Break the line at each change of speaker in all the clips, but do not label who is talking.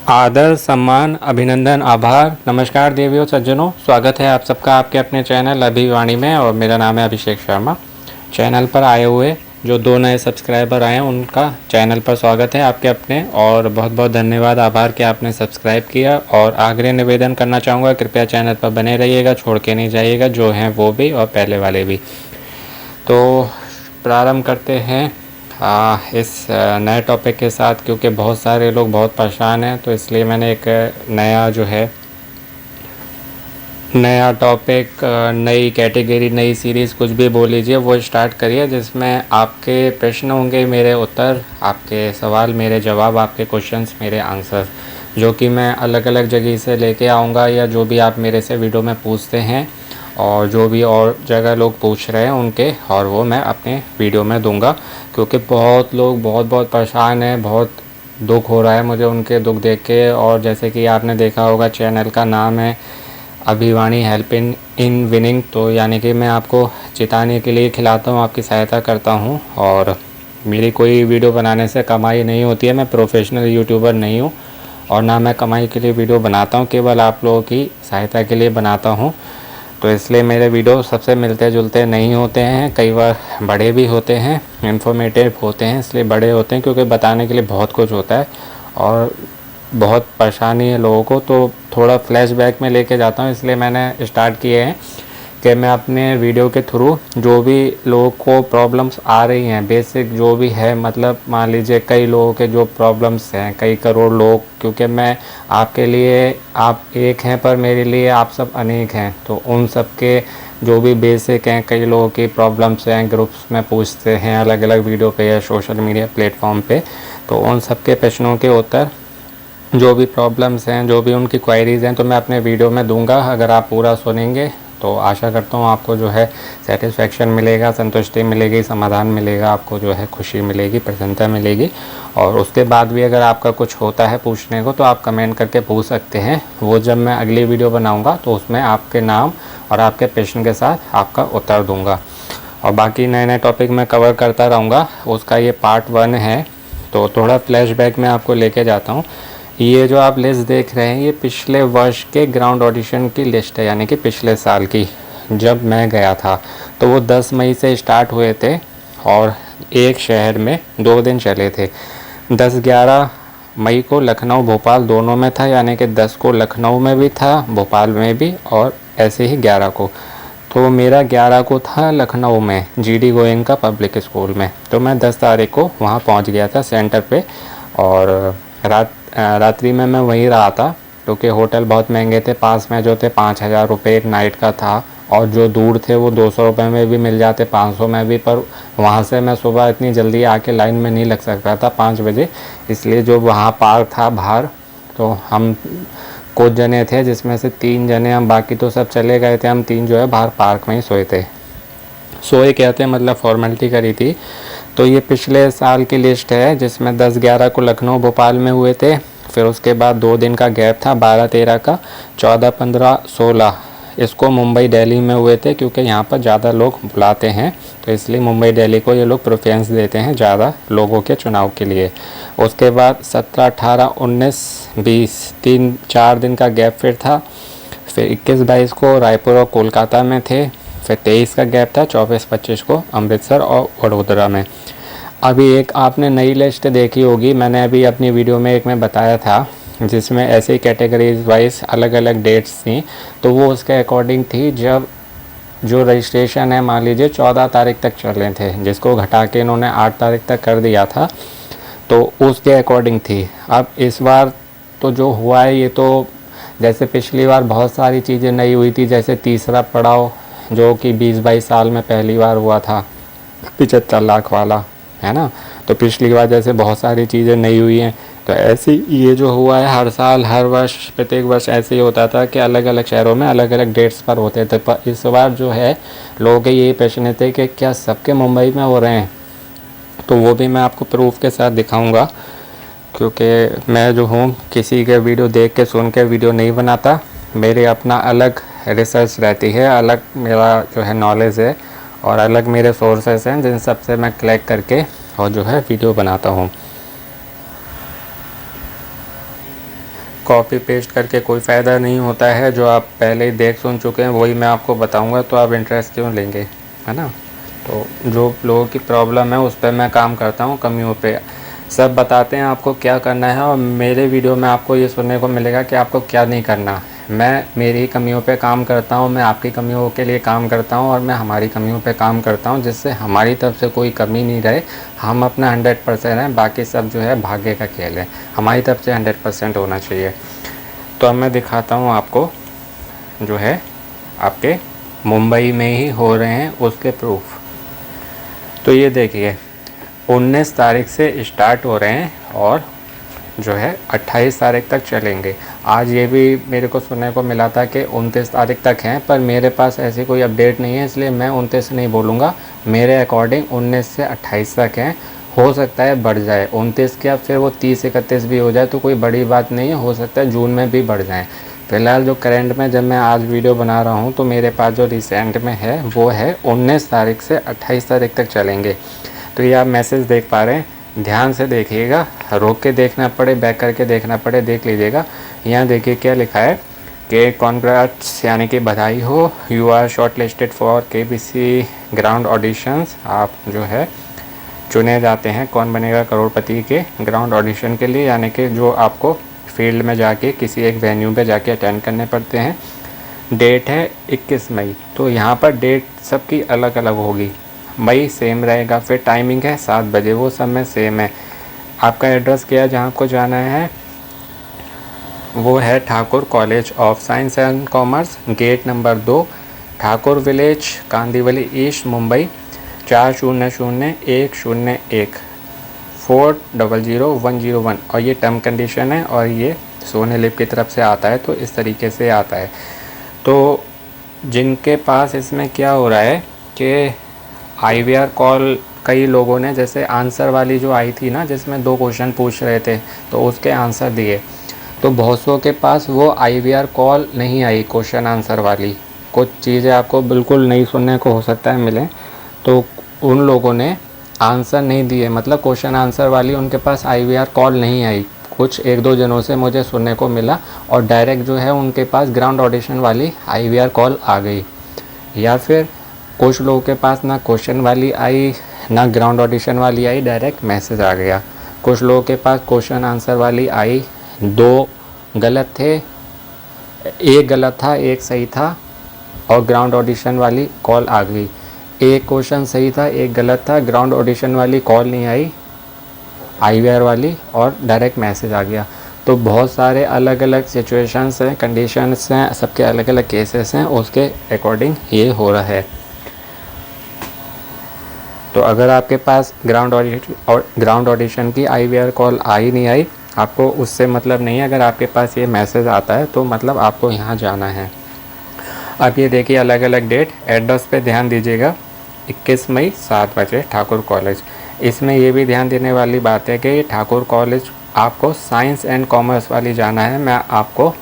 आदर, सम्मान, अभिनंदन, आभार। नमस्कार देवियों सज्जनों, स्वागत है आप सबका आपके अपने चैनल अभिवाणी में। और मेरा नाम है अभिषेक शर्मा। चैनल पर आए हुए जो 2 नए सब्सक्राइबर आए हैं उनका चैनल पर स्वागत है आपके अपने, और बहुत बहुत धन्यवाद, आभार कि आपने सब्सक्राइब किया। और आग्रह निवेदन करना चाहूँगा, कृपया चैनल पर बने रहिएगा, छोड़ के नहीं जाइएगा, जो हैं वो भी और पहले वाले भी। तो प्रारंभ करते हैं इस नए टॉपिक के साथ, क्योंकि बहुत सारे लोग बहुत परेशान हैं, तो इसलिए मैंने एक नया टॉपिक, नई कैटेगरी, नई सीरीज़, कुछ भी बोल लीजिए, वो स्टार्ट करिए, जिसमें आपके प्रश्न होंगे, मेरे उत्तर, आपके सवाल मेरे जवाब, आपके क्वेश्चंस मेरे आंसर, जो कि मैं अलग अलग जगह से लेके आऊँगा, या जो भी आप मेरे से वीडियो में पूछते हैं और जो भी और जगह लोग पूछ रहे हैं उनके, और वो मैं अपने वीडियो में दूंगा। क्योंकि बहुत लोग बहुत परेशान हैं, बहुत दुख हो रहा है मुझे उनके दुख देख के। और जैसे कि आपने देखा होगा, चैनल का नाम है अभिवाणी हेल्प इन विनिंग, तो यानी कि मैं आपको चिताने के लिए खिलाता हूँ, आपकी सहायता करता हूँ। और मेरी कोई वीडियो बनाने से कमाई नहीं होती है, मैं प्रोफेशनल यूट्यूबर नहीं हूँ, और ना मैं कमाई के लिए वीडियो बनाता हूँ, केवल आप लोगों की सहायता के लिए बनाता हूँ। तो इसलिए मेरे वीडियो सबसे मिलते जुलते नहीं होते हैं, कई बार बड़े भी होते हैं, इन्फॉर्मेटिव होते हैं, इसलिए बड़े होते हैं, क्योंकि बताने के लिए बहुत कुछ होता है और बहुत परेशानी है लोगों को। तो थोड़ा फ्लैशबैक में लेके जाता हूँ, इसलिए मैंने स्टार्ट किए हैं कि मैं अपने वीडियो के थ्रू जो भी लोगों को प्रॉब्लम्स आ रही हैं, बेसिक जो भी है, मतलब मान लीजिए कई लोगों के जो प्रॉब्लम्स हैं, कई करोड़ लोग, क्योंकि मैं आपके लिए आप एक हैं पर मेरे लिए आप सब अनेक हैं, तो उन सब के जो भी बेसिक हैं, कई लोगों की प्रॉब्लम्स हैं, ग्रुप्स में पूछते हैं अलग अलग वीडियो पे या सोशल मीडिया प्लेटफॉर्म पे, तो उन सब के प्रश्नों के उत्तर, जो भी प्रॉब्लम्स हैं, जो भी उनकी क्वायरीज़ हैं, तो मैं अपने वीडियो में दूंगा। अगर आप पूरा सुनेंगे तो आशा करता हूँ आपको जो है सेटिस्फेक्शन मिलेगा, संतुष्टि मिलेगी, समाधान मिलेगा, आपको जो है खुशी मिलेगी, प्रसन्नता मिलेगी। और उसके बाद भी अगर आपका कुछ होता है पूछने को, तो आप कमेंट करके पूछ सकते हैं। वो जब मैं अगली वीडियो बनाऊँगा तो उसमें आपके नाम और आपके प्रश्न के साथ आपका उत्तर दूँगा। और बाकी नए नए टॉपिक मैं कवर करता रहूँगा, उसका ये पार्ट 1 है। तो थोड़ा फ्लैशबैक में आपको लेके जाता हूँ। ये जो आप लिस्ट देख रहे हैं, ये पिछले वर्ष के ग्राउंड ऑडिशन की लिस्ट है, यानी कि पिछले साल की। जब मैं गया था तो वो 10 मई से स्टार्ट हुए थे और एक शहर में 2 दिन चले थे। 10-11 मई को लखनऊ भोपाल दोनों में था, यानी कि 10 को लखनऊ में भी था, भोपाल में भी, और ऐसे ही 11 को। तो मेरा 11 को था लखनऊ में GD गोयनका पब्लिक स्कूल में। तो मैं 10 तारीख को वहाँ पहुँच गया था सेंटर पे, और रात्रि में मैं वहीं रहा था, क्योंकि होटल बहुत महंगे थे। पास में जो थे 5,000 रुपये एक नाइट का था, और जो दूर थे वो 200 रुपये में भी मिल जाते, 500 में भी। पर वहाँ से मैं सुबह इतनी जल्दी आके लाइन में नहीं लग सकता था 5 बजे, इसलिए जो वहाँ पार्क था बाहर, तो हम कुछ जने थे, जिसमें से 3 जने हम, बाकी तो सब चले गए थे, हम 3 जो है बाहर पार्क में ही सोए थे। सोए कहते हैं, मतलब फॉर्मेलिटी करी थी। तो ये पिछले साल की लिस्ट है, जिसमें 10-11 को लखनऊ भोपाल में हुए थे, फिर उसके बाद 2 दिन का गैप था, 12-13 का, 14-15-16 इसको मुंबई दिल्ली में हुए थे, क्योंकि यहाँ पर ज़्यादा लोग बुलाते हैं, तो इसलिए मुंबई दिल्ली को ये लोग प्रेफरेंस देते हैं ज़्यादा लोगों के चुनाव के लिए। उसके बाद 17-18-19-20 3-4 दिन का गैप फिर था। फिर 21-22 को रायपुर और कोलकाता में थे। फिर 23 का गैप था, 24-25 को अमृतसर और वडोदरा में। अभी एक आपने नई लिस्ट देखी होगी, मैंने अभी अपनी वीडियो में एक में बताया था, जिसमें ऐसे कैटेगरीज वाइज अलग अलग डेट्स थी। तो वो उसके अकॉर्डिंग थी, जब जो रजिस्ट्रेशन है मान लीजिए 14 तारीख तक चले थे, जिसको घटा के इन्होंने 8 तारीख तक कर दिया था, तो उसके अकॉर्डिंग थी। अब इस बार तो जो हुआ है, ये तो जैसे पिछली बार बहुत सारी चीज़ें नई हुई थी, जैसे तीसरा पड़ाव जो कि 20-22 साल में पहली बार हुआ था, 75 लाख वाला, है ना। तो पिछली बार जैसे बहुत सारी चीज़ें नई हुई हैं, तो ऐसे ये जो हुआ है हर साल, हर वर्ष, प्रत्येक वर्ष ऐसे ही होता था कि अलग अलग शहरों में अलग अलग डेट्स पर होते थे। पर इस बार जो है लोगों के यही प्रश्न थे कि क्या सबके मुंबई में हो रहे हैं, तो वो भी मैं आपको प्रूफ के साथ दिखाऊंगा, क्योंकि मैं जो हूँ किसी के वीडियो देख के सुन के वीडियो नहीं बनाता, मेरे अपना अलग रिसर्च रहती है, अलग मेरा जो है नॉलेज है, और अलग मेरे सोर्सेस हैं जिन सब से मैं कलेक्ट करके और जो है वीडियो बनाता हूँ। कॉपी पेस्ट करके कोई फ़ायदा नहीं होता है। जो आप पहले ही देख सुन चुके हैं वही मैं आपको बताऊंगा, तो आप इंटरेस्ट क्यों लेंगे, है ना। तो जो लोगों की प्रॉब्लम है उस पर मैं काम करता हूँ, कमियों पे सब बताते हैं आपको क्या करना है। और मेरे वीडियो में आपको ये सुनने को मिलेगा कि आपको क्या नहीं करना। मैं मेरी कमियों पे काम करता हूँ, मैं आपकी कमियों के लिए काम करता हूँ और मैं हमारी कमियों पे काम करता हूँ, जिससे हमारी तरफ से कोई कमी नहीं रहे। हम अपना 100% हैं, बाकी सब जो है भाग्य का खेल है। हमारी तरफ से 100% होना चाहिए। तो अब मैं दिखाता हूँ आपको जो है आपके मुंबई में ही हो रहे हैं उसके प्रूफ। तो ये देखिए 19 तारीख से स्टार्ट हो रहे हैं और जो है 28 तारीख तक चलेंगे। आज ये भी मेरे को सुनने को मिला था कि 29 तारीख तक हैं, पर मेरे पास ऐसी कोई अपडेट नहीं है, इसलिए मैं 29 नहीं बोलूँगा। मेरे अकॉर्डिंग 19 से 28 तक हैं। हो सकता है बढ़ जाए 29 क्या, फिर वो 30-31 भी हो जाए तो कोई बड़ी बात नहीं है। हो सकता है जून में भी बढ़ जाए। फ़िलहाल जो करंट में जब मैं आज वीडियो बना रहा हूँ तो मेरे पास जो रिसेंट में है वो है 19 तारीख से 28 तारीख तक चलेंगे। तो ये आप मैसेज देख पा रहे हैं, ध्यान से देखिएगा, रोक के देखना पड़े, बैक करके देखना पड़े, देख लीजिएगा। यहाँ देखिए क्या लिखा है कि कॉन्ग्रेट्स यानी कि बधाई हो, you are shortlisted for KBC ground auditions. आप जो है चुने जाते हैं कौन बनेगा करोड़पति के ग्राउंड ऑडिशन के लिए, यानी कि जो आपको फील्ड में जाके किसी एक वेन्यू पे जाके अटेंड करने पड़ते हैं। डेट है 21 मई। तो यहाँ पर डेट सबकी अलग अलग होगी, मई सेम रहेगा, फिर टाइमिंग है 7 बजे, वो सब में सेम है। आपका एड्रेस क्या है जहाँ आपको जाना है, वो है Thakur college of science and commerce, gate number 2, Thakur village, Kandivali east, Mumbai 400101 400101। और ये टर्म कंडीशन है और ये सोने लिप की तरफ से आता है, तो इस तरीके से आता है। तो जिनके पास इसमें क्या हो रहा है कि IVR कॉल कई लोगों ने, जैसे आंसर वाली जो आई थी ना जिसमें 2 क्वेश्चन पूछ रहे थे तो उसके आंसर दिए, तो बहुत सौ के पास वो IVR कॉल नहीं आई क्वेश्चन आंसर वाली। कुछ चीज़ें आपको बिल्कुल नहीं सुनने को हो सकता है मिले, तो उन लोगों ने आंसर नहीं दिए, मतलब क्वेश्चन आंसर वाली उनके पास IVR कॉल नहीं आई। कुछ 1-2 जनों से मुझे सुनने को मिला और डायरेक्ट जो है उनके पास ग्राउंड ऑडिशन वाली IVR कॉल आ गई। या फिर कुछ लोगों के पास ना क्वेश्चन वाली आई ना ग्राउंड ऑडिशन वाली आई, डायरेक्ट मैसेज आ गया। कुछ लोगों के पास क्वेश्चन आंसर वाली आई, 2 गलत थे, एक गलत था एक सही था, और ग्राउंड ऑडिशन वाली कॉल आ गई। एक क्वेश्चन सही था एक गलत था, ग्राउंड ऑडिशन वाली कॉल नहीं आई IVR वाली, और डायरेक्ट मैसेज आ गया। तो बहुत सारे अलग अलग सिचुएशंस हैं, कंडीशंस हैं, सबके अलग अलग केसेस हैं, उसके अकॉर्डिंग ये हो रहा है। तो अगर आपके पास ग्राउंड ऑडिशन की IVR कॉल आई नहीं आई, आपको उससे मतलब नहीं है। अगर आपके पास ये मैसेज आता है तो मतलब आपको यहाँ जाना है। अब ये देखिए अलग अलग डेट, एड्रेस पे ध्यान दीजिएगा, 21 मई 7 बजे ठाकुर कॉलेज। इसमें ये भी ध्यान देने वाली बात है कि ठाकुर कॉलेज आपको साइंस एंड कॉमर्स वाली जाना है। मैं आपको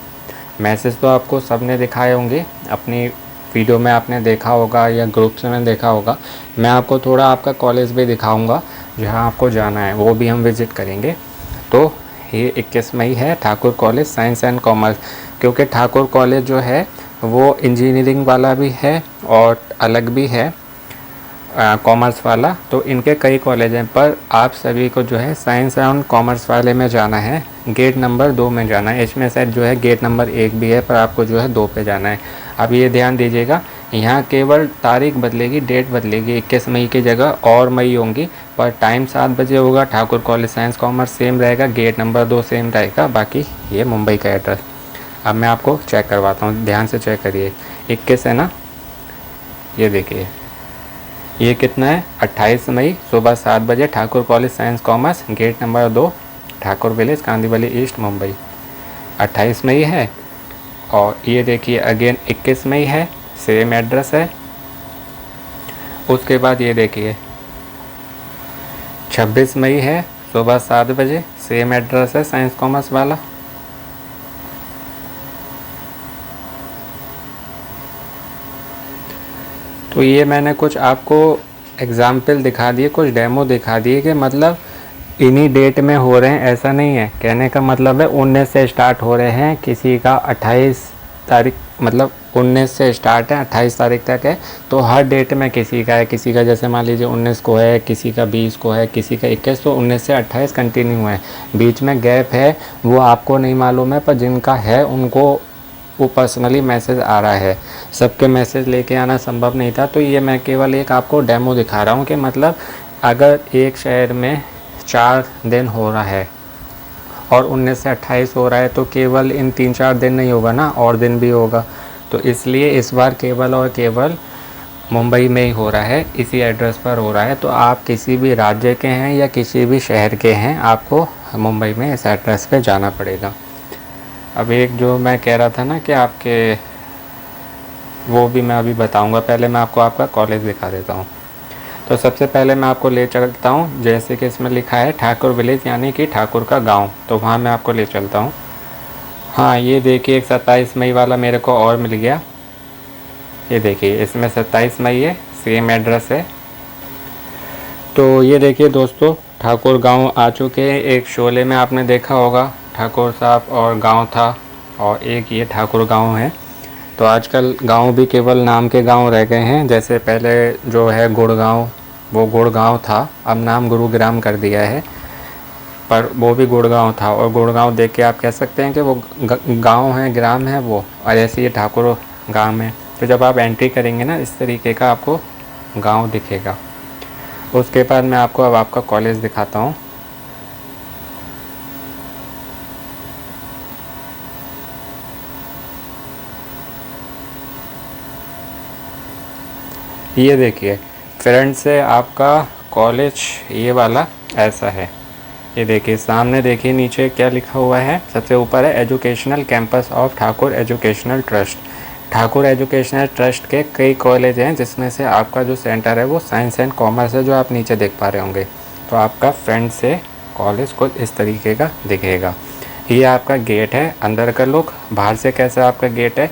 मैसेज तो आपको सब ने दिखाए होंगे, अपनी वीडियो में आपने देखा होगा या ग्रुप्स में देखा होगा। मैं आपको थोड़ा आपका कॉलेज भी दिखाऊंगा जहां आपको जाना है, वो भी हम विज़िट करेंगे। तो ये 21 मई है Thakur college science and commerce, क्योंकि ठाकुर कॉलेज जो है वो इंजीनियरिंग वाला भी है और अलग भी है कॉमर्स वाला। तो इनके कई कॉलेज हैं, पर आप सभी को जो है साइंस एंड कॉमर्स वाले में जाना है, गेट नंबर 2 में जाना है। इसमें शायद जो है गेट नंबर 1 भी है, पर आपको जो है 2 पे जाना है। अब ये ध्यान दीजिएगा, यहाँ केवल तारीख बदलेगी, डेट बदलेगी, 21 मई की जगह और मई होंगी, पर टाइम 7 बजे होगा। Thakur college science commerce same रहेगा, गेट नंबर 2 सेम रहेगा, बाकी ये मुंबई का एड्रेस। अब मैं आपको चेक करवाता हूँ, ध्यान से चेक करिए। 21 है ना, ये देखिए ये कितना है, 28 मई सुबह 7 बजे Thakur college science commerce, gate number 2, Thakur village, Kandivali east, Mumbai. 28 मई है। और ये देखिए अगेन 21 मई है, सेम एड्रेस है। उसके बाद ये देखिए 26 मई है, सुबह 7 बजे, सेम एड्रेस है साइंस कॉमर्स वाला। तो ये मैंने कुछ आपको एग्ज़ाम्पल दिखा दिए, कुछ डेमो दिखा दिए कि मतलब इन्हीं डेट में हो रहे हैं, ऐसा नहीं है। कहने का मतलब है 19 से स्टार्ट हो रहे हैं, किसी का 28 तारीख, मतलब 19 से स्टार्ट है 28 तारीख तक है। तो हर डेट में किसी का है, किसी का जैसे मान लीजिए 19 को है, किसी का 20 को है, किसी का 21, तो 19 से 28 कंटिन्यू है। बीच में गैप है वो आपको नहीं मालूम है, पर जिनका है उनको वो पर्सनली मैसेज आ रहा है। सबके मैसेज लेके आना संभव नहीं था, तो ये मैं केवल एक आपको डेमो दिखा रहा हूँ कि मतलब अगर एक शहर में 4 दिन हो रहा है और 19 से 28 हो रहा है, तो केवल इन 3-4 दिन नहीं होगा ना, और दिन भी होगा। तो इसलिए इस बार केवल और केवल मुंबई में ही हो रहा है, इसी एड्रेस पर हो रहा है। तो आप किसी भी राज्य के हैं या किसी भी शहर के हैं, आपको मुंबई में इस एड्रेस पे जाना पड़ेगा। अब एक जो मैं कह रहा था ना कि आपके, वो भी मैं अभी बताऊंगा। पहले मैं आपको आपका कॉलेज दिखा देता हूँ। तो सबसे पहले मैं आपको ले चलता हूँ, जैसे कि इसमें लिखा है ठाकुर विलेज, यानी कि ठाकुर का गांव, तो वहाँ मैं आपको ले चलता हूँ। हाँ, ये देखिए एक 27 मई वाला मेरे को और मिल गया। ये देखिए इसमें 27 मई है, सेम एड्रेस है। तो ये देखिए दोस्तों, ठाकुर गांव आ चुके हैं। एक शोले में आपने देखा होगा ठाकुर साहब और गांव था, और एक ये ठाकुर गांव है। तो आजकल गांव भी केवल नाम के गांव रह गए हैं। जैसे पहले जो है गुड़गांव, वो गुड़गांव था, अब नाम गुरुग्राम कर दिया है, पर वो भी गुड़गांव था। और गुड़गांव देख के आप कह सकते हैं कि वो गांव है, ग्राम है वो, और ऐसे ही ठाकुर गांव है। तो जब आप एंट्री करेंगे ना, इस तरीके का आपको गांव दिखेगा। उसके बाद मैं आपको अब आपका कॉलेज दिखाता हूँ। ये देखिए फ्रंट से आपका कॉलेज ये वाला ऐसा है। ये देखिए सामने, देखिए नीचे क्या लिखा हुआ है, सबसे ऊपर है educational campus of Thakur educational trust. Thakur educational trust के कई कॉलेज हैं, जिसमें से आपका जो सेंटर है वो साइंस एंड कॉमर्स है, जो आप नीचे देख पा रहे होंगे। तो आपका फ्रंट से कॉलेज कुछ इस तरीके का दिखेगा। ये आपका गेट है, अंदर का लुक। बाहर से कैसा आपका गेट है,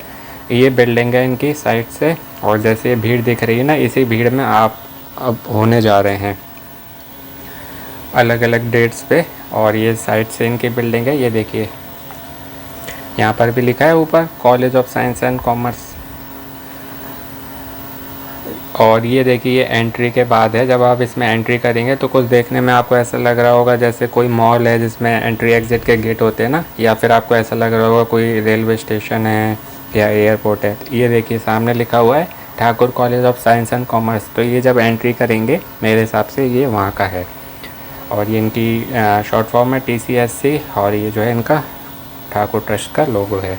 ये बिल्डिंग है इनकी साइड से। और जैसे ये भीड़ दिख रही है ना, इसी भीड़ में आप अब होने जा रहे हैं अलग अलग डेट्स पे। और ये साइड से इनकी बिल्डिंग है। ये देखिए यहाँ पर भी लिखा है ऊपर college of science and commerce. और ये देखिए ये एंट्री के बाद है। जब आप इसमें एंट्री करेंगे तो कुछ देखने में आपको ऐसा लग रहा होगा जैसे कोई मॉल है जिसमें एंट्री एग्जिट के गेट होते हैं ना, या फिर आपको ऐसा लग रहा होगा कोई रेलवे स्टेशन है या एयरपोर्ट है। तो ये देखिए सामने लिखा हुआ है Thakur college of science and commerce. तो ये जब एंट्री करेंगे मेरे हिसाब से ये वहाँ का है। और ये इनकी शॉर्ट फॉर्म है TCSC, और ये जो है इनका ठाकुर ट्रस्ट का लोगो है।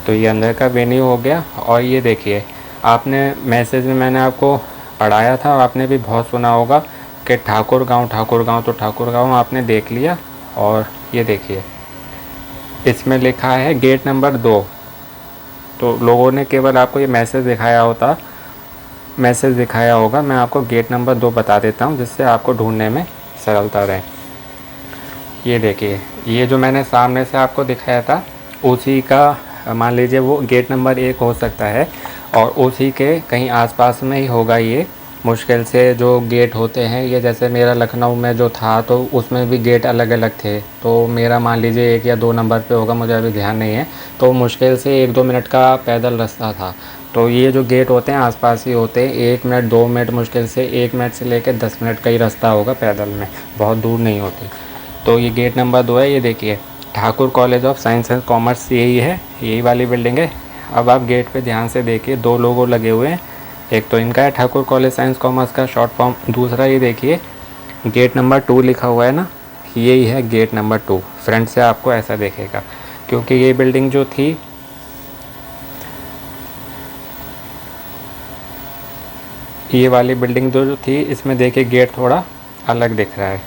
तो ये अंदर का वेन्यू हो गया। और ये देखिए आपने मैसेज में मैंने आपको पढ़ाया था, और आपने भी बहुत सुना होगा कि ठाकुर गांव, ठाकुर गांव। तो ठाकुर गांव आपने देख लिया। और ये देखिए इसमें लिखा है गेट नंबर 2। तो लोगों ने केवल आपको ये मैसेज दिखाया होगा। मैं आपको गेट नंबर 2 बता देता हूँ, जिससे आपको ढूंढने में सरलता रहे। ये देखिए ये जो मैंने सामने से आपको दिखाया था, उसी का मान लीजिए वो गेट नंबर 1 हो सकता है, और उसी के कहीं आसपास में ही होगा ये। मुश्किल से जो गेट होते हैं ये, जैसे मेरा लखनऊ में जो था तो उसमें भी गेट अलग अलग थे। तो मेरा मान लीजिए 1 या 2 नंबर पे होगा, मुझे अभी ध्यान नहीं है। तो मुश्किल से 1-2 मिनट का पैदल रास्ता था। तो ये जो गेट होते हैं आसपास ही होते हैं। 1 मिनट 2 मिनट, मुश्किल से 1 मिनट से लेकर 10 मिनट का ही रास्ता होगा पैदल में, बहुत दूर नहीं होते। तो ये गेट नंबर 2 है। ये देखिए Thakur college of science and commerce यही है, यही वाली बिल्डिंग है। अब आप गेट पे ध्यान से देखिए, 2 लोगो लगे हुए हैं। एक तो इनका है ठाकुर कॉलेज साइंस कॉमर्स का शॉर्ट फॉर्म, दूसरा ये देखिए गेट नंबर 2 लिखा हुआ है ना, यही है गेट नंबर 2। फ्रंट से आपको ऐसा देखेगा, क्योंकि ये बिल्डिंग जो थी, ये वाली बिल्डिंग जो थी, इसमें देखिए गेट थोड़ा अलग दिख रहा है,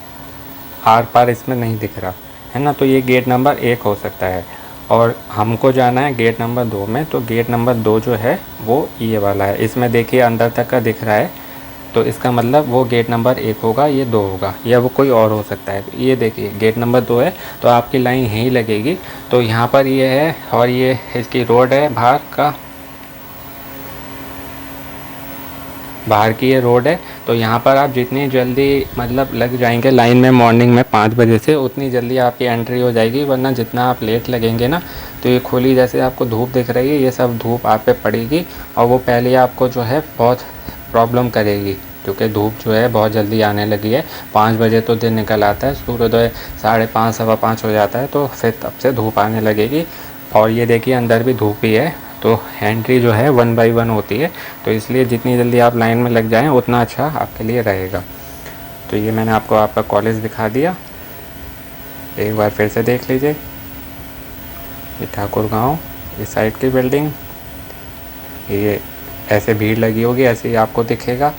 आर पार इसमें नहीं दिख रहा है ना। तो ये गेट नंबर 1 हो सकता है, और हमको जाना है गेट नंबर 2 में। तो गेट नंबर 2 जो है वो ये वाला है। इसमें देखिए अंदर तक का दिख रहा है, तो इसका मतलब वो गेट नंबर 1 होगा, ये 2 होगा, या वो कोई और हो सकता है। ये देखिए गेट नंबर 2 है, तो आपकी लाइन यहीं लगेगी। तो यहाँ पर ये है, और ये इसकी रोड है बाहर का। बाहर की ये रोड है। तो यहाँ पर आप जितनी जल्दी मतलब लग जाएंगे लाइन में मॉर्निंग में 5 बजे से, उतनी जल्दी आपकी एंट्री हो जाएगी। वरना जितना आप लेट लगेंगे ना, तो ये खुली जैसे आपको धूप दिख रही है, ये सब धूप आप पे पड़ेगी और वो पहले आपको जो है बहुत प्रॉब्लम करेगी, क्योंकि धूप जो है बहुत जल्दी आने लगी है। 5 बजे तो दिन निकल आता है, सूर्योदय 5:30 5:15 हो जाता है, तो फिर तब से धूप आने लगेगी। और ये देखिए अंदर भी धूप ही है, तो एंट्री जो है 1 बाय 1 होती है। तो इसलिए जितनी जल्दी आप लाइन में लग जाएं उतना अच्छा आपके लिए रहेगा। तो ये मैंने आपको आपका कॉलेज दिखा दिया, एक बार फिर से देख लीजिए। ये ठाकुर गाँव, इस साइड की बिल्डिंग, ये ऐसे भीड़ लगी होगी ऐसे ही आपको दिखेगा,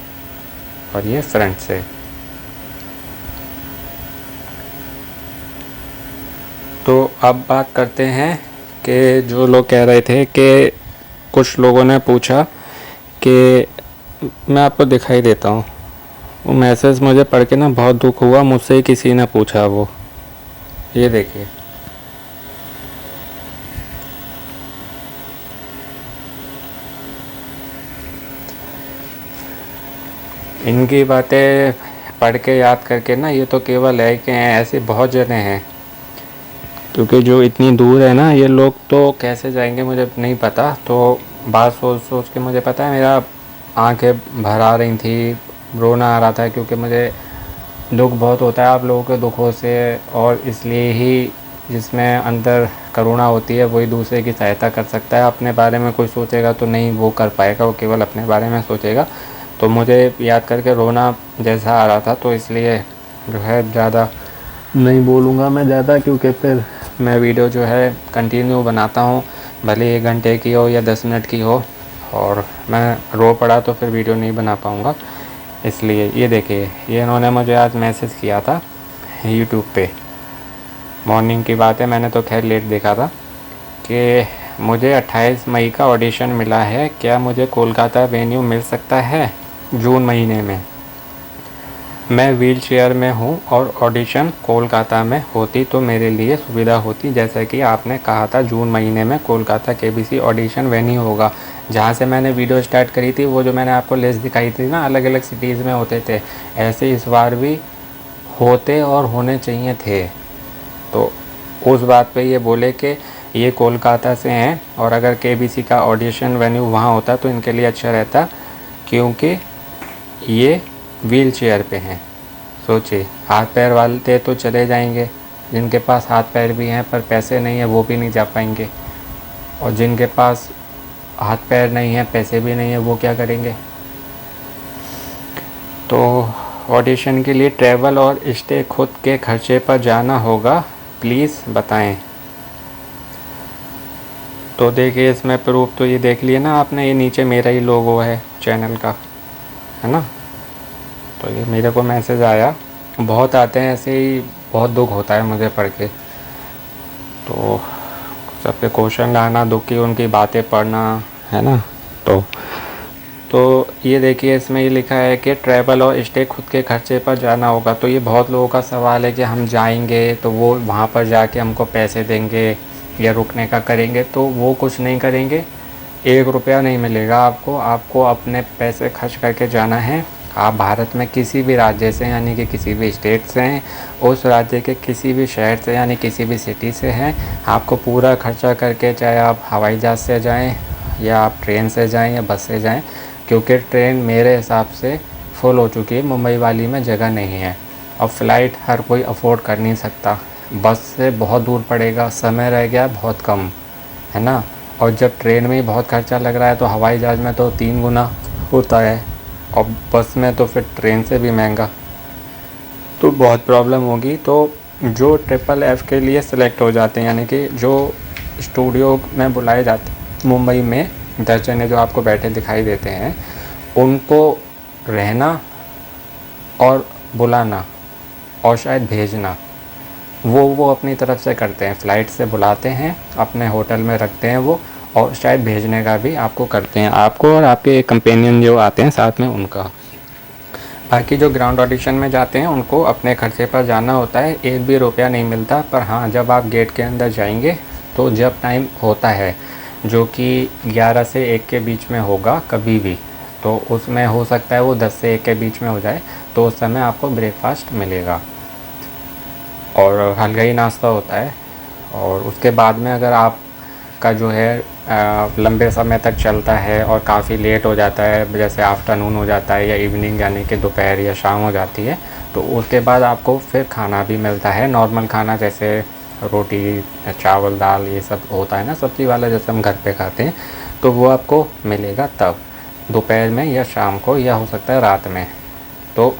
और ये फ्रंट से। तो अब बात करते हैं कि जो लोग कह रहे थे कि कुछ लोगों ने पूछा कि मैं आपको दिखाई देता हूँ, वो मैसेज मुझे पढ़ के ना बहुत दुख हुआ, मुझसे ही किसी ने पूछा। वो ये देखिए, इनकी बातें पढ़ के याद करके ना, ये तो केवल है कि ऐसे बहुत जने हैं, क्योंकि जो इतनी दूर है ना, ये लोग तो कैसे जाएंगे मुझे नहीं पता। तो बात सोच सोच के मुझे पता है मेरा आंखें भर आ रही थी, रोना आ रहा था, क्योंकि मुझे दुख बहुत होता है आप लोगों के दुखों से। और इसलिए ही जिसमें अंदर करुणा होती है वही दूसरे की सहायता कर सकता है। अपने बारे में कोई सोचेगा तो नहीं वो कर पाएगा, वो केवल अपने बारे में सोचेगा। तो मुझे याद करके रोना जैसा आ रहा था, तो इसलिए जो है ज़्यादा नहीं बोलूँगा मैं ज़्यादा, क्योंकि फिर मैं वीडियो जो है कंटिन्यू बनाता हूँ, भले 1 घंटे की हो या 10 मिनट की हो, और मैं रो पड़ा तो फिर वीडियो नहीं बना पाऊँगा। इसलिए ये देखिए, ये इन्होंने मुझे आज मैसेज किया था यूट्यूब पे, मॉर्निंग की बात है, मैंने तो खैर लेट देखा था, कि मुझे 28 मई का ऑडिशन मिला है, क्या मुझे कोलकाता वेन्यू मिल सकता है जून महीने में। मैं व्हील चेयर में हूँ और ऑडिशन कोलकाता में होती तो मेरे लिए सुविधा होती, जैसा कि आपने कहा था जून महीने में कोलकाता केबीसी ऑडिशन वेन्यू होगा। जहाँ से मैंने वीडियो स्टार्ट करी थी, वो जो मैंने आपको लिस्ट दिखाई थी ना, अलग अलग सिटीज़ में होते थे, ऐसे इस बार भी होते और होने चाहिए थे। तो उस बात पे ये बोले कि ये कोलकाता से हैं, और अगर केबीसी का ऑडिशन वेन्यू वहाँ होता तो इनके लिए अच्छा रहता, क्योंकि ये व्हील चेयर पे हैं। सोचिए, हाथ पैर वाले तो चले जाएंगे, जिनके पास हाथ पैर भी हैं पर पैसे नहीं है वो भी नहीं जा पाएंगे, और जिनके पास हाथ पैर नहीं है पैसे भी नहीं है वो क्या करेंगे। तो ऑडिशन के लिए ट्रैवल और स्टे खुद के खर्चे पर जाना होगा, प्लीज़ बताएं। तो देखिए इसमें प्रूफ तो ये देख लिया ना आपने, ये नीचे मेरा ही लोगो है चैनल का, है ना। तो ये मेरे को मैसेज आया, बहुत आते हैं ऐसे ही, बहुत दुख होता है मुझे पढ़ के। तो सबके क्वेश्चन लाना, दुख की उनकी बातें पढ़ना, है ना। तो ये देखिए इसमें ये लिखा है कि ट्रैवल और स्टे खुद के खर्चे पर जाना होगा। तो ये बहुत लोगों का सवाल है कि हम जाएंगे तो वो वहाँ पर जाके हमको पैसे देंगे या रुकने का करेंगे, तो वो कुछ नहीं करेंगे, 1 रुपया नहीं मिलेगा आपको। आपको अपने पैसे खर्च करके जाना है। आप भारत में किसी भी राज्य से यानी कि किसी भी स्टेट से हैं, उस राज्य के किसी भी शहर से यानी किसी भी सिटी से हैं, आपको पूरा खर्चा करके, चाहे आप हवाई जहाज़ से जाएं या आप ट्रेन से जाएं या बस से जाएं, क्योंकि ट्रेन मेरे हिसाब से फुल हो चुकी है, मुंबई वाली में जगह नहीं है, और फ़्लाइट हर कोई अफोर्ड कर नहीं सकता। बस से बहुत दूर पड़ेगा, समय रह गया बहुत कम, है ना। और जब ट्रेन में ही बहुत खर्चा लग रहा है तो हवाई जहाज़ में तो 3 गुना होता है, और बस में तो फिर ट्रेन से भी महंगा, तो बहुत प्रॉब्लम होगी। तो जो FFF के लिए सिलेक्ट हो जाते हैं, यानी कि जो स्टूडियो में बुलाए जाते हैं मुंबई में, 10 जने जो आपको बैठे दिखाई देते हैं, उनको रहना और बुलाना और शायद भेजना वो अपनी तरफ से करते हैं। फ़्लाइट से बुलाते हैं, अपने होटल में रखते हैं वो, और शायद भेजने का भी आपको करते हैं, आपको और आपके कंपेनियन जो आते हैं साथ में उनका। बाकी जो ग्राउंड ऑडिशन में जाते हैं उनको अपने खर्चे पर जाना होता है, 1 भी रुपया नहीं मिलता। पर हाँ, जब आप गेट के अंदर जाएंगे तो जब टाइम होता है जो कि 11 से 1 के बीच में होगा कभी भी, तो उसमें हो सकता है वो 10 से 1 के बीच में हो जाए, तो उस समय आपको ब्रेकफास्ट मिलेगा और हल्का ही नाश्ता होता है। और उसके बाद में अगर आपका जो है लंबे समय तक चलता है और काफ़ी लेट हो जाता है, जैसे आफ्टरनून हो जाता है या इवनिंग यानी कि दोपहर या शाम हो जाती है, तो उसके बाद आपको फिर खाना भी मिलता है, नॉर्मल खाना जैसे रोटी चावल दाल ये सब होता है ना, सब्ज़ी वाला जैसे हम घर पे खाते हैं, तो वो आपको मिलेगा तब दोपहर में या शाम को या हो सकता है रात में। तो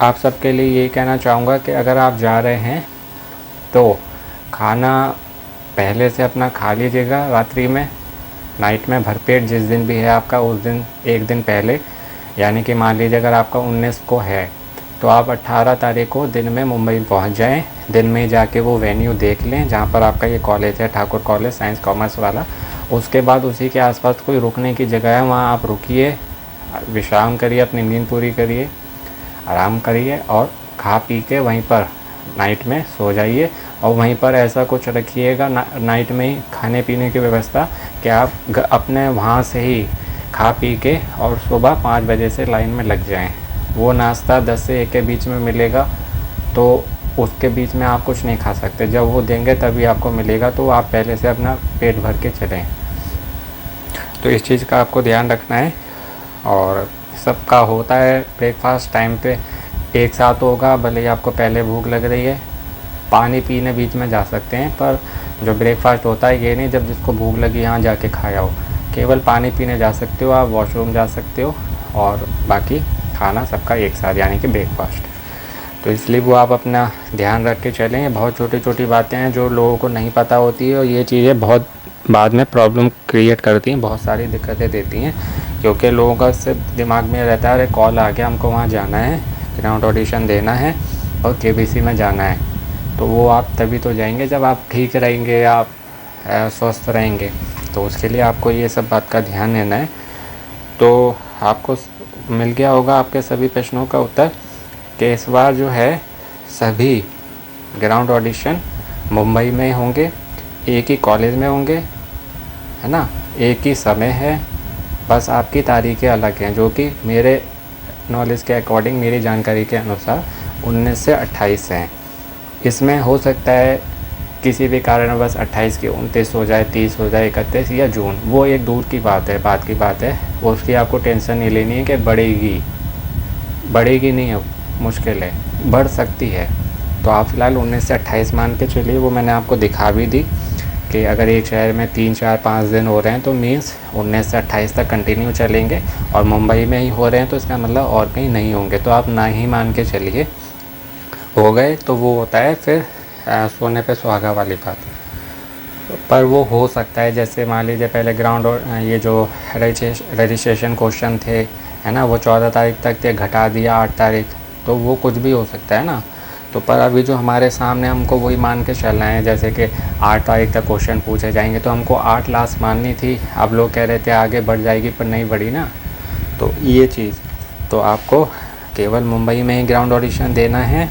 आप सबके लिए ये कहना चाहूँगा कि अगर आप जा रहे हैं तो खाना पहले से अपना खा लीजिएगा रात्रि में, नाइट में भरपेट, जिस दिन भी है आपका उस दिन एक दिन पहले, यानी कि मान लीजिए अगर आपका 19 को है तो आप 18 तारीख को दिन में मुंबई पहुंच जाएं। दिन में जाके वो वेन्यू देख लें जहां पर आपका ये कॉलेज है, ठाकुर कॉलेज साइंस कॉमर्स वाला। उसके बाद उसी के आसपास कोई रुकने की जगह है, वहाँ आप रुकिए, विश्राम करिए, अपनी नींद पूरी करिए, आराम करिए और खा पी के वहीं पर नाइट में सो जाइए। और वहीं पर ऐसा कुछ रखिएगा नाइट में ही खाने पीने की व्यवस्था कि आप अपने वहाँ से ही खा पी के और सुबह 5 बजे से लाइन में लग जाएं। वो नाश्ता 10 से 1 के बीच में मिलेगा, तो उसके बीच में आप कुछ नहीं खा सकते, जब वो देंगे तभी आपको मिलेगा, तो आप पहले से अपना पेट भर के चलें। तो इस चीज़ का आपको ध्यान रखना है। और सबका होता है ब्रेकफास्ट टाइम पे एक साथ होगा, भले ही आपको पहले भूख लग रही है, पानी पीने बीच में जा सकते हैं, पर जो ब्रेकफास्ट होता है ये नहीं जब जिसको भूख लगी यहाँ जाके खाया हो, केवल पानी पीने जा सकते हो, आप वॉशरूम जा सकते हो और बाकी खाना सबका एक साथ यानी कि ब्रेकफास्ट। तो इसलिए वो आप अपना ध्यान रख के चलें। ये बहुत छोटी छोटी बातें हैं जो लोगों को नहीं पता होती है और ये चीज़ें बहुत बाद में प्रॉब्लम क्रिएट करती हैं, बहुत सारी दिक्कतें देती हैं, क्योंकि लोगों का सिर्फ दिमाग में रहता है अरे कॉल आ गया, हमको वहाँ जाना है, ग्राउंड ऑडिशन देना है और केबीसी में जाना है। तो वो आप तभी तो जाएंगे जब आप ठीक रहेंगे, आप स्वस्थ रहेंगे। तो उसके लिए आपको ये सब बात का ध्यान देना है। तो आपको मिल गया होगा आपके सभी प्रश्नों का उत्तर कि इस बार जो है सभी ग्राउंड ऑडिशन मुंबई में होंगे, एक ही कॉलेज में होंगे, है ना, एक ही समय है, बस आपकी तारीखें अलग हैं, जो कि मेरे नॉलेज के अकॉर्डिंग, मेरी जानकारी के अनुसार 19 से 28 हैं। इसमें हो सकता है किसी भी कारणवश 28 की 29 हो जाए, 30 हो जाए, 31 या जून, वो एक दूर की बात है, बात की बात है, उसकी आपको टेंशन नहीं लेनी है कि बढ़ेगी नहीं है, मुश्किल है, बढ़ सकती है। तो आप फ़िलहाल 19 से 28 मान के चलिए। वो मैंने आपको दिखा भी दी कि अगर एक शहर में 3, 4, 5 दिन हो रहे हैं तो मीन्स 19 से 28 तक कंटिन्यू चलेंगे, और मुंबई में ही हो रहे हैं तो इसका मतलब और कहीं नहीं होंगे, तो आप ना ही मान के चलिए। हो गए तो वो होता है फिर सोने पे सुहागा वाली बात। पर वो हो सकता है, जैसे मान लीजिए पहले ग्राउंड और ये जो रजिस्ट्रेशन क्वेश्चन थे, है ना, वो 14 तारीख तक थे, घटा दिया 8 तारीख, तो वो कुछ भी हो सकता है ना। तो पर अभी जो हमारे सामने हमको वही मान के चलना है, जैसे कि 8 तारीख तक क्वेश्चन पूछे जाएंगे, तो हमको 8 लास्ट माननी थी। अब लोग कह रहे थे आगे बढ़ जाएगी, पर नहीं बढ़ी ना। तो ये चीज़ तो आपको केवल मुंबई में ही ग्राउंड ऑडिशन देना है,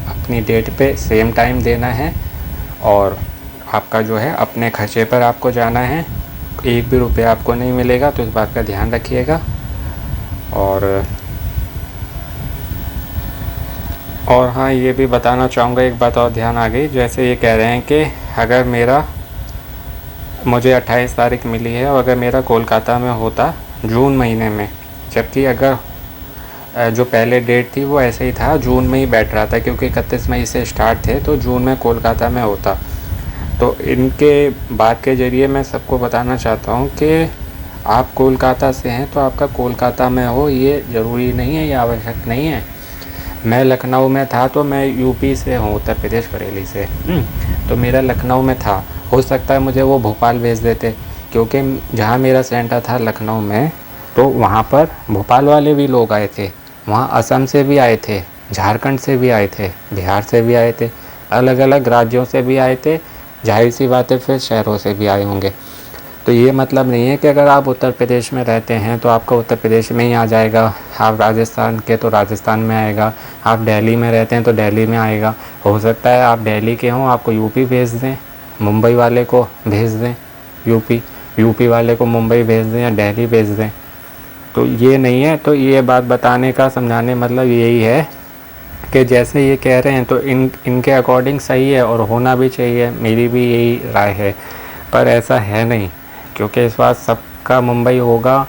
अपनी डेट पे सेम टाइम देना है, और आपका जो है अपने खर्चे पर आपको जाना है, एक भी रुपया आपको नहीं मिलेगा, तो इस बात का ध्यान रखिएगा। और हाँ, ये भी बताना चाहूँगा, एक बात और ध्यान आ गई, जैसे ये कह रहे हैं कि अगर मुझे 28 तारीख मिली है और अगर मेरा कोलकाता में होता जून महीने में, जबकि अगर जो पहले डेट थी वो ऐसे ही था, जून में ही बैठ रहा था, क्योंकि 31 मई से स्टार्ट थे, तो जून में कोलकाता में होता। तो इनके बात के ज़रिए मैं सबको बताना चाहता हूँ कि आप कोलकाता से हैं तो आपका कोलकाता में हो, ये ज़रूरी नहीं है, ये आवश्यक नहीं है। मैं लखनऊ में था तो मैं यूपी से हूँ, उत्तर प्रदेश, बरेली से, तो मेरा लखनऊ में था, हो सकता है मुझे वो भोपाल भेज देते, क्योंकि जहाँ मेरा सेंटर था लखनऊ में, तो वहाँ पर भोपाल वाले भी लोग आए थे, वहाँ असम से भी आए थे, झारखंड से भी आए थे, बिहार से भी आए थे, अलग अलग राज्यों से भी आए थे, जाहिर सी बात है फिर शहरों से भी आए होंगे। तो ये मतलब नहीं है कि अगर आप उत्तर प्रदेश में रहते हैं तो आपका उत्तर प्रदेश में ही आ जाएगा, आप राजस्थान के तो राजस्थान में आएगा, आप दिल्ली में रहते हैं तो दिल्ली में आएगा। हो सकता है आप दिल्ली के हों, आपको यूपी भेज दें, मुंबई वाले को भेज दें यूपी वाले को मुंबई भेज दें या दिल्ली भेज दें। तो ये नहीं है। तो ये बात बताने का समझाने मतलब यही है कि जैसे ये कह रहे हैं तो इनके अकॉर्डिंग सही है और होना भी चाहिए, मेरी भी यही राय है। पर ऐसा है नहीं, क्योंकि इस बार सबका मुंबई होगा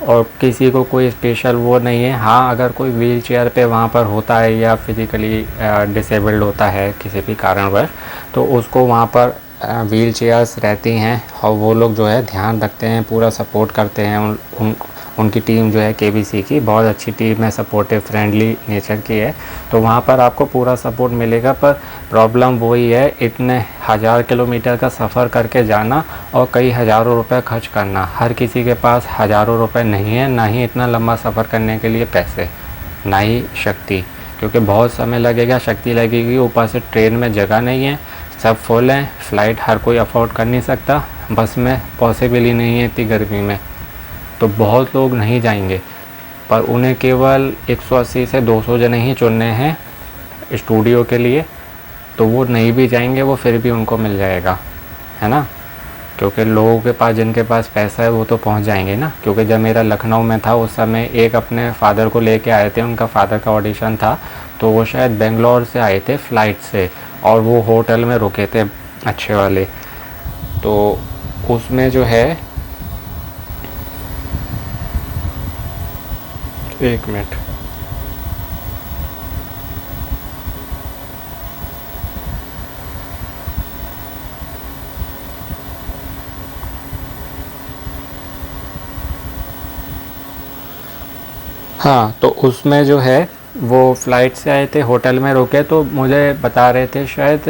और किसी को कोई स्पेशल वो नहीं है। हाँ, अगर कोई व्हील चेयर पर वहाँ पर होता है या फिज़िकली डिसेबल्ड होता है किसी भी कारणवश, तो उसको वहाँ पर व्हील चेयर्स रहती हैं और वो लोग जो है ध्यान रखते हैं, पूरा सपोर्ट करते हैं। उनकी टीम जो है केबीसी की बहुत अच्छी टीम है, सपोर्टिव फ्रेंडली नेचर की है, तो वहाँ पर आपको पूरा सपोर्ट मिलेगा। पर प्रॉब्लम वही है, इतने 1000 किलोमीटर का सफ़र करके जाना और कई हज़ारों रुपए खर्च करना। हर किसी के पास हज़ारों रुपए नहीं है, ना ही इतना लंबा सफ़र करने के लिए पैसे, ना ही शक्ति, क्योंकि बहुत समय लगेगा, शक्ति लगेगी, ऊपर से ट्रेन में जगह नहीं है, सब फुल हैं, फ़्लाइट हर कोई अफोर्ड कर नहीं सकता, बस में पॉसिबल ही नहीं है इतनी गर्मी में, तो बहुत लोग नहीं जाएंगे। पर उन्हें केवल 180 से 200 जने ही चुनने हैं स्टूडियो के लिए, तो वो नहीं भी जाएंगे, वो फिर भी उनको मिल जाएगा, है ना। क्योंकि लोगों के पास, जिनके पास पैसा है वो तो पहुंच जाएंगे ना। क्योंकि जब मेरा लखनऊ में था उस समय एक अपने फादर को लेके आए थे, उनका फादर का ऑडिशन था, तो वो शायद बेंगलोर से आए थे फ़्लाइट से, और वो होटल में रुके थे अच्छे वाले। तो उसमें जो है, एक मिनट, हाँ, तो उसमें जो है वो फ़्लाइट से आए थे, होटल में रुके, तो मुझे बता रहे थे शायद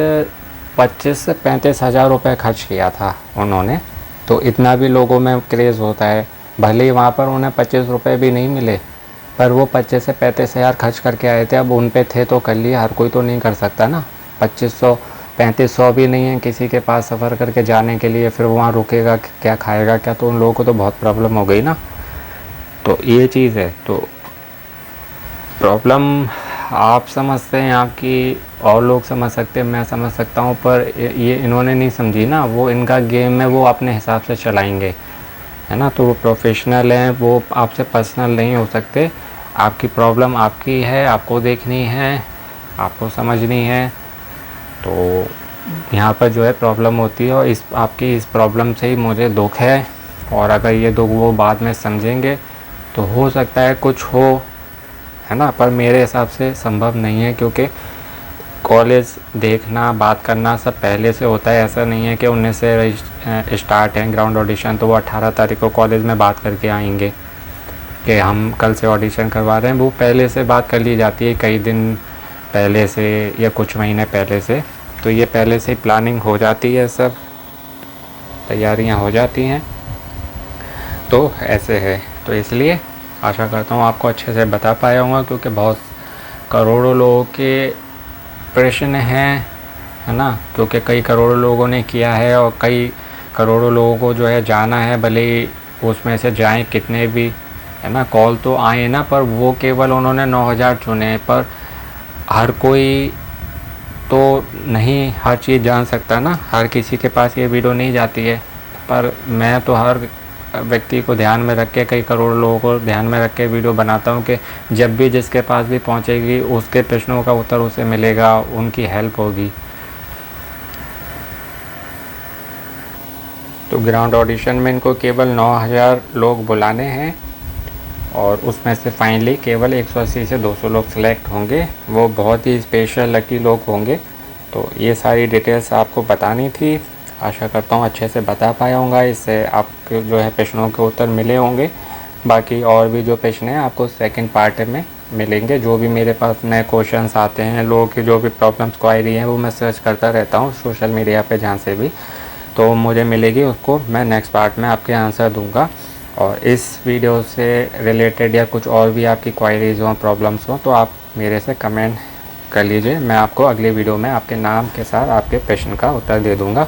25 से 35 हज़ार रुपये खर्च किया था उन्होंने। तो इतना भी लोगों में क्रेज़ होता है, भले ही वहाँ पर उन्हें 25 रुपये भी नहीं मिले, पर वो 25 से 35 हज़ार खर्च करके आए थे। अब उन पे थे तो कर लिए, हर कोई तो नहीं कर सकता ना। 2500 3500 भी नहीं है किसी के पास सफ़र करके जाने के लिए, फिर वहाँ रुकेगा क्या, खाएगा क्या, तो उन लोगों को तो बहुत प्रॉब्लम हो गई ना। तो ये चीज़ है। तो प्रॉब्लम आप समझते हैं, आपकी और लोग समझ सकते हैं, मैं समझ सकता हूँ, पर ये इन्होंने नहीं समझी ना। वो इनका गेम है, वो अपने हिसाब से चलाएंगे, है ना। तो वो प्रोफेशनल हैं, वो आपसे पर्सनल नहीं हो सकते। आपकी प्रॉब्लम आपकी है, आपको देखनी है, आपको समझनी है। तो यहाँ पर जो है प्रॉब्लम होती है, और आपकी इस प्रॉब्लम से ही मुझे दुख है। और अगर ये दुख वो बाद में समझेंगे तो हो सकता है कुछ हो, है ना। पर मेरे हिसाब से संभव नहीं है, क्योंकि कॉलेज देखना, बात करना सब पहले से होता है। ऐसा नहीं है कि 19 से स्टार्ट है ग्राउंड ऑडिशन, तो वो 18 तारीख को कॉलेज में बात करके आएंगे कि हम कल से ऑडिशन करवा रहे हैं। वो पहले से बात कर ली जाती है, कई दिन पहले से या कुछ महीने पहले से। तो ये पहले से ही प्लानिंग हो जाती है, सब तैयारियां हो जाती हैं। तो ऐसे है। तो इसलिए आशा करता हूँ आपको अच्छे से बता पाया हूँ, क्योंकि बहुत करोड़ों लोगों के प्रश्न हैं, है ना। क्योंकि कई करोड़ों लोगों ने किया है और कई करोड़ों लोगों को जो है जाना है, भले ही उसमें से जाएं कितने भी, है ना। कॉल तो आए ना, पर वो केवल उन्होंने 9000 चुने, पर हर कोई तो नहीं हर चीज़ जान सकता ना। हर किसी के पास ये वीडियो नहीं जाती है। पर मैं तो हर व्यक्ति को ध्यान में रख के, कई करोड़ लोगों को ध्यान में रख के वीडियो बनाता हूँ कि जब भी जिसके पास भी पहुँचेगी उसके प्रश्नों का उत्तर उसे मिलेगा, उनकी हेल्प होगी। तो ग्राउंड ऑडिशन में इनको केवल 9000 लोग बुलाने हैं, और उसमें से फाइनली केवल 180 से 200 लोग सेलेक्ट होंगे। वो बहुत ही स्पेशल लकी लोग होंगे। तो ये सारी डिटेल्स आपको बतानी थी। आशा करता हूँ अच्छे से बता पाया होगा, इससे आपके जो है प्रश्नों के उत्तर मिले होंगे। बाकी और भी जो प्रश्न हैं आपको सेकंड पार्ट में मिलेंगे। जो भी मेरे पास नए क्वेश्चंस आते हैं, लोगों की जो भी प्रॉब्लम्स क्वायरी हैं, वो मैं सर्च करता रहता हूँ सोशल मीडिया पे, जहाँ से भी तो मुझे मिलेगी, उसको मैं नेक्स्ट पार्ट में आपके आंसर दूँगा। और इस वीडियो से रिलेटेड या कुछ और भी आपकी क्वायरीज़ हों, प्रॉब्लम्स हों, तो आप मेरे से कमेंट कर लीजिए। मैं आपको अगले वीडियो में आपके नाम के साथ आपके प्रश्न का उत्तर दे दूँगा।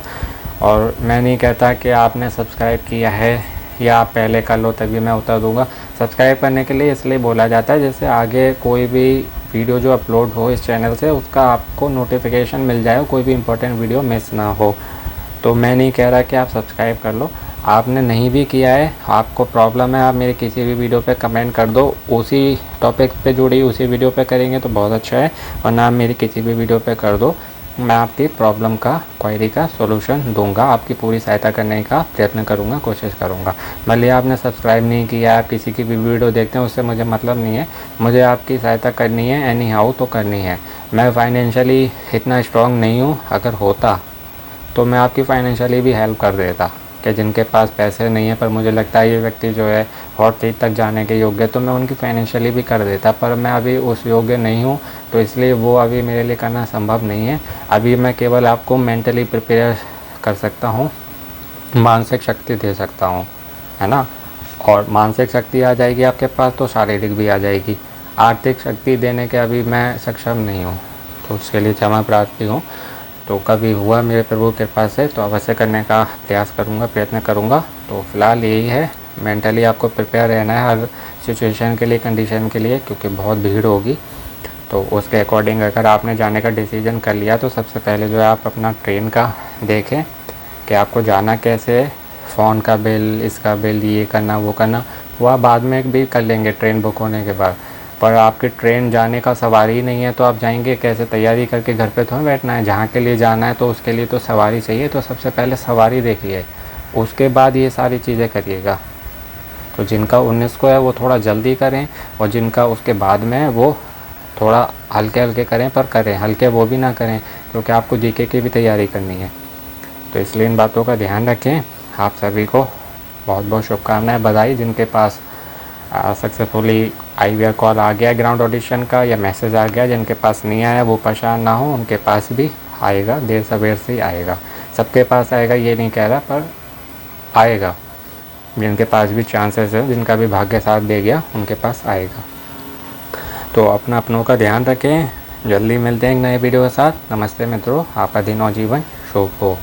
और मैं नहीं कहता कि आपने सब्सक्राइब किया है या आप पहले कर लो तभी मैं उत्तर दूँगा। सब्सक्राइब करने के लिए इसलिए बोला जाता है, जैसे आगे कोई भी वीडियो जो अपलोड हो इस चैनल से, उसका आपको नोटिफिकेशन मिल जाए, कोई भी इम्पोर्टेंट वीडियो मिस ना हो। तो मैं नहीं कह रहा कि आप सब्सक्राइब कर लो, आपने नहीं भी किया है, आपको प्रॉब्लम है, आप मेरे किसी भी वीडियो पे कमेंट कर दो, उसी टॉपिक पे जुड़ी उसी वीडियो पे करेंगे तो बहुत अच्छा है, वरना आप मेरी किसी भी वीडियो पे कर दो, मैं आपकी प्रॉब्लम का, क्वेरी का सॉल्यूशन दूंगा, आपकी पूरी सहायता करने का प्रयत्न करूंगा, कोशिश करूंगा। भले आपने सब्सक्राइब नहीं किया, आप किसी की भी वीडियो देखते हैं, उससे मुझे मतलब नहीं है, मुझे आपकी सहायता करनी है, एनी हाउ तो करनी है। मैं फाइनेंशियली इतना स्ट्रॉन्ग नहीं हूँ, अगर होता तो मैं आपकी फाइनेंशियली भी हेल्प कर देता, कि जिनके पास पैसे नहीं है पर मुझे लगता है ये व्यक्ति जो है हॉट सीट तक जाने के योग्य, तो मैं उनकी फाइनेंशियली भी कर देता, पर मैं अभी उस योग्य नहीं हूँ, तो इसलिए वो अभी मेरे लिए करना संभव नहीं है। अभी मैं केवल आपको मेंटली प्रिपेयर कर सकता हूँ, मानसिक शक्ति दे सकता हूँ, है ना। और मानसिक शक्ति आ जाएगी आपके पास तो शारीरिक भी आ जाएगी। आर्थिक शक्ति देने के अभी मैं सक्षम नहीं हूँ, तो उसके लिए क्षमा प्रार्थी हूँ। तो कभी हुआ मेरे प्रभु कृपा से तो अवश्य करने का प्रयास करूँगा, प्रयत्न करूँगा। तो फ़िलहाल यही है, मेंटली आपको प्रिपेयर रहना है हर सिचुएशन के लिए, कंडीशन के लिए, क्योंकि बहुत भीड़ होगी। तो उसके अकॉर्डिंग अगर आपने जाने का डिसीजन कर लिया तो सबसे पहले जो है आप अपना ट्रेन का देखें कि आपको जाना कैसे है, फ़ोन का बिल, इसका बिल, ये करना वो करना, वो आप बाद में भी कर लेंगे ट्रेन बुक होने के बाद। पर आपकी ट्रेन जाने का सवारी ही नहीं है तो आप जाएंगे कैसे? तैयारी करके घर पे थोड़ा बैठना है, जहाँ के लिए जाना है तो उसके लिए तो सवारी चाहिए। तो सबसे पहले सवारी देखिए, उसके बाद ये सारी चीज़ें करिएगा। तो जिनका 19 को है वो थोड़ा जल्दी करें, और जिनका उसके बाद में है वो थोड़ा हल्के हल्के करें, पर करें हल्के वो भी ना करें, क्योंकि आपको जीके की भी तैयारी करनी है। तो इसलिए इन बातों का ध्यान रखें। आप सभी को बहुत बहुत शुभकामनाएं, बधाई। जिनके पास सक्सेसफुली आईवीआर कॉल आ गया ग्राउंड ऑडिशन का या मैसेज आ गया, जिनके पास नहीं आया वो परेशान ना हो, उनके पास भी आएगा, देर सवेर से ही आएगा। सबके पास आएगा ये नहीं कह रहा, पर आएगा। जिनके पास भी चांसेस है, जिनका भी भाग्य साथ दे गया, उनके पास आएगा। तो अपना अपनों का ध्यान रखें। जल्दी मिलते हैं एक नए वीडियो के साथ। नमस्ते मित्रों, आपका दिन और जीवन शुभ हो।